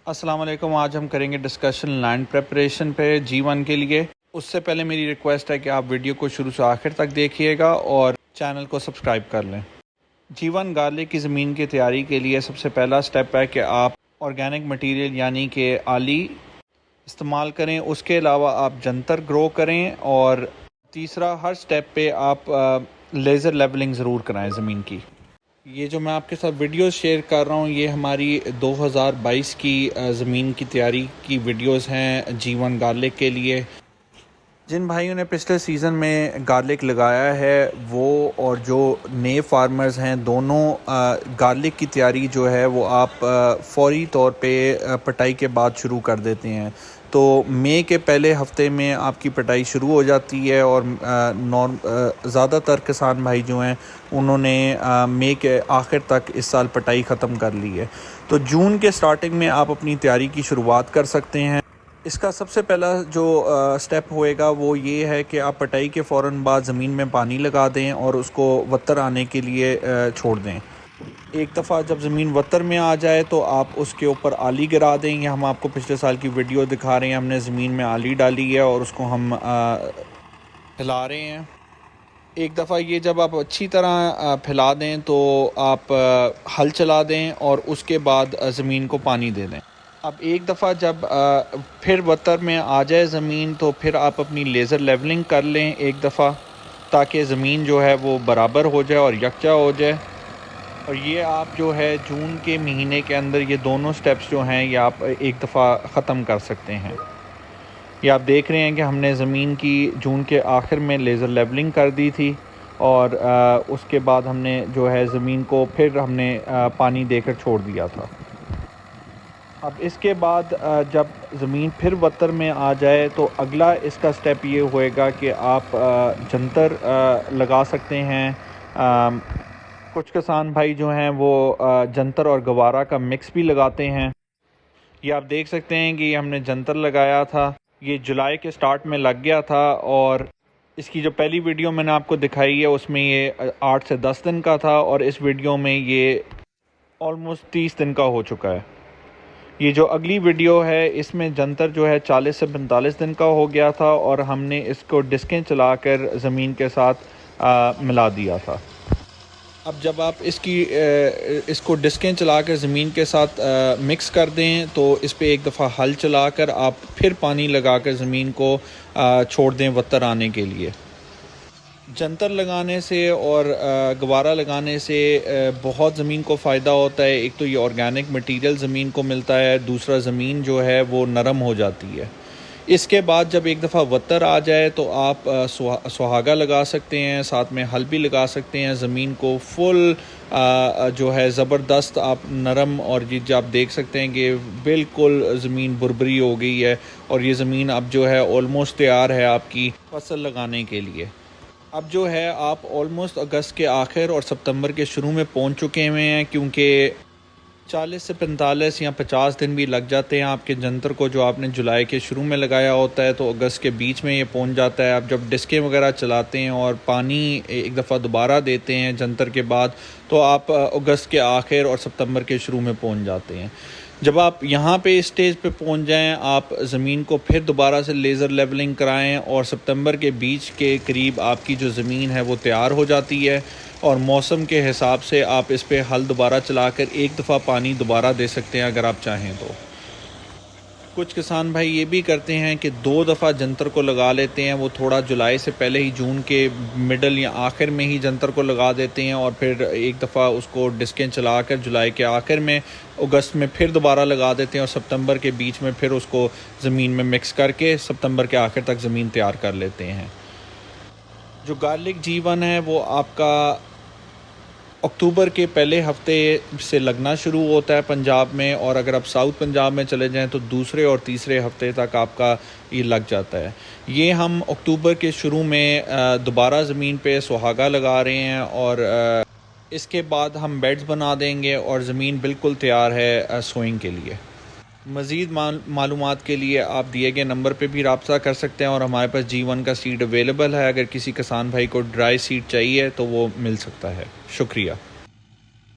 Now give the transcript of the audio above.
अस्सलाम वालेकुम। आज हम करेंगे डिस्कशन लैंड प्रेपरेशन पे G1 के लिए। उससे पहले मेरी रिक्वेस्ट है कि आप वीडियो को शुरू से आखिर तक देखिएगा और चैनल को सब्सक्राइब कर लें। G1 गार्लिक की ज़मीन की तैयारी के लिए सबसे पहला स्टेप है कि आप ऑर्गेनिक मटेरियल यानी कि आली इस्तेमाल करें। उसके अलावा आप जंतर ग्रो करें और तीसरा, हर स्टेप पे आप लेज़र लेवलिंग ज़रूर कराएं ज़मीन की। ये जो मैं आपके साथ वीडियोस शेयर कर रहा हूँ ये हमारी 2022 की ज़मीन की तैयारी की वीडियोस हैं G1 गार्लिक के लिए। जिन भाइयों ने पिछले सीज़न में गार्लिक लगाया है वो और जो नए फार्मर्स हैं दोनों गार्लिक की तैयारी जो है वो आप फौरी तौर पे पटाई के बाद शुरू कर देते हैं। तो मई के पहले हफ्ते में आपकी पटाई शुरू हो जाती है और ज़्यादातर किसान भाई जो हैं उन्होंने मई के आखिर तक इस साल पटाई ख़त्म कर ली है। तो जून के स्टार्टिंग में आप अपनी तैयारी की शुरुआत कर सकते हैं। इसका सबसे पहला जो स्टेप होएगा वो ये है कि आप पटाई के फ़ौरन बाद ज़मीन में पानी लगा दें और उसको वत्तर आने के लिए छोड़ दें। एक दफ़ा जब ज़मीन वत्तर में आ जाए तो आप उसके ऊपर आली गिरा दें। ये हम आपको पिछले साल की वीडियो दिखा रहे हैं, हमने ज़मीन में आली डाली है और उसको हम फैला रहे हैं। एक दफ़ा ये जब आप अच्छी तरह फैला दें तो आप हल चला दें और उसके बाद ज़मीन को पानी दे दें। अब एक दफ़ा जब फिर वत्तर में आ जाए ज़मीन तो फिर आप अपनी लेज़र लेवलिंग कर लें एक दफ़ा, ताकि ज़मीन जो है वो बराबर हो जाए और यकजा हो जाए। और ये आप जो है जून के महीने के अंदर ये दोनों स्टेप्स जो हैं ये आप एक दफ़ा ख़त्म कर सकते हैं। ये आप देख रहे हैं कि हमने ज़मीन की जून के आखिर में लेज़र लेवलिंग कर दी थी और उसके बाद हमने जो है ज़मीन को फिर हमने पानी देकर छोड़ दिया था। अब इसके बाद जब ज़मीन फिर वत्तर में आ जाए तो अगला इसका स्टेप ये होएगा कि आप जंतर लगा सकते हैं। कुछ किसान भाई जो हैं वो जंतर और गवारा का मिक्स भी लगाते हैं। ये आप देख सकते हैं कि हमने जंतर लगाया था, ये जुलाई के स्टार्ट में लग गया था और इसकी जो पहली वीडियो मैंने आपको दिखाई है उसमें ये 8 से 10 दिन का था और इस वीडियो में ये ऑलमोस्ट 30 दिन का हो चुका है। ये जो अगली वीडियो है इसमें जंतर जो है 40 से 45 दिन का हो गया था और हमने इसको डिस्कें चलाकर ज़मीन के साथ मिला दिया था। अब जब आप इसको डिस्कें चलाकर ज़मीन के साथ मिक्स कर दें तो इस पे एक दफ़ा हल चलाकर आप फिर पानी लगाकर ज़मीन को छोड़ दें वत्तर आने के लिए। जंतर लगाने से और गवारा लगाने से बहुत ज़मीन को फ़ायदा होता है। एक तो ये ऑर्गेनिक मटेरियल ज़मीन को मिलता है, दूसरा ज़मीन जो है वो नरम हो जाती है। इसके बाद जब एक दफ़ा वत्तर आ जाए तो आप सुहागा लगा सकते हैं, साथ में हल भी लगा सकते हैं। ज़मीन को फुल जो है ज़बरदस्त आप नरम और ये जो आप देख सकते हैं कि बिल्कुल ज़मीन बुरबरी हो गई है और ये ज़मीन अब जो है ऑलमोस्ट तैयार है आपकी फसल लगाने के लिए। अब जो है आप ऑलमोस्ट अगस्त के आखिर और सितंबर के शुरू में पहुंच चुके हुए हैं, क्योंकि 40 से 45 या 50 दिन भी लग जाते हैं आपके जंतर को। जो आपने जुलाई के शुरू में लगाया होता है तो अगस्त के बीच में ये पहुंच जाता है। आप जब डिस्कें वगैरह चलाते हैं और पानी एक दफ़ा दोबारा देते हैं जंतर के बाद तो आप अगस्त के आखिर और सितंबर के शुरू में पहुंच जाते हैं। जब आप यहाँ पे स्टेज पे पहुँच जाएं आप ज़मीन को फिर दोबारा से लेज़र लेवलिंग कराएं और सितंबर के बीच के करीब आपकी जो ज़मीन है वो तैयार हो जाती है और मौसम के हिसाब से आप इस पे हल दोबारा चलाकर एक दफ़ा पानी दोबारा दे सकते हैं अगर आप चाहें तो। कुछ किसान भाई ये भी करते हैं कि 2 दफ़ा जंतर को लगा लेते हैं। वो थोड़ा जुलाई से पहले ही जून के मिडल या आखिर में ही जंतर को लगा देते हैं और फिर एक दफ़ा उसको डिस्कें चलाकर जुलाई के आखिर में अगस्त में फिर दोबारा लगा देते हैं और सितंबर के बीच में फिर उसको ज़मीन में मिक्स करके सितंबर के आखिर तक ज़मीन तैयार कर लेते हैं। जो गार्लिक G1 है वो आपका अक्टूबर के पहले हफ्ते से लगना शुरू होता है पंजाब में, और अगर आप साउथ पंजाब में चले जाएं तो दूसरे और तीसरे हफ्ते तक आपका ये लग जाता है। ये हम अक्टूबर के शुरू में दोबारा ज़मीन पे सुहागा लगा रहे हैं और इसके बाद हम बेड्स बना देंगे और ज़मीन बिल्कुल तैयार है सोइंग के लिए। मज़ीद मालूमात के लिए आप दिए गए नंबर पे भी रब्ता कर सकते हैं और हमारे पास G1 का सीड अवेलेबल है। अगर किसी किसान भाई को ड्राई सीड चाहिए तो वो मिल सकता है। शुक्रिया।